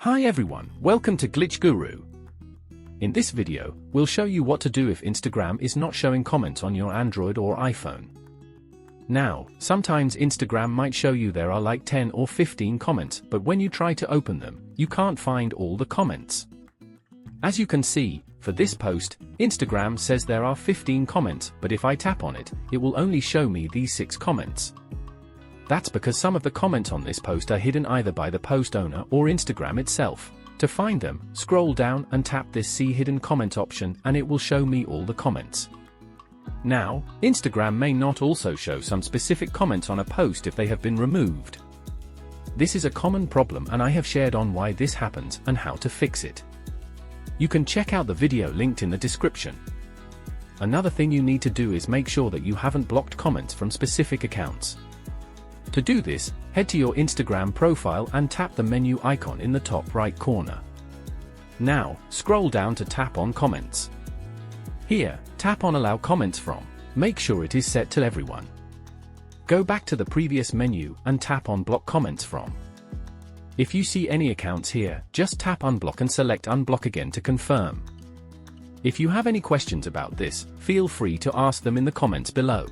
Hi everyone, welcome to Glitch Guru. In this video, we'll show you what to do if Instagram is not showing comments on your Android or iPhone. Now, sometimes Instagram might show you there are like 10 or 15 comments, but when you try to open them, you can't find all the comments. As you can see, for this post, Instagram says there are 15 comments, but if I tap on it, it will only show me these 6 comments. That's because some of the comments on this post are hidden either by the post owner or Instagram itself. To find them, scroll down and tap this See Hidden Comment option and it will show me all the comments. Now, Instagram may not also show some specific comments on a post if they have been removed. This is a common problem and I have shared on why this happens and how to fix it. You can check out the video linked in the description. Another thing you need to do is make sure that you haven't blocked comments from specific accounts. To do this, head to your Instagram profile and tap the menu icon in the top right corner. Now, scroll down to tap on Comments. Here, tap on Allow Comments From. Make sure it is set to Everyone. Go back to the previous menu and tap on Block Comments From. If you see any accounts here, just tap Unblock and select Unblock again to confirm. If you have any questions about this, feel free to ask them in the comments below.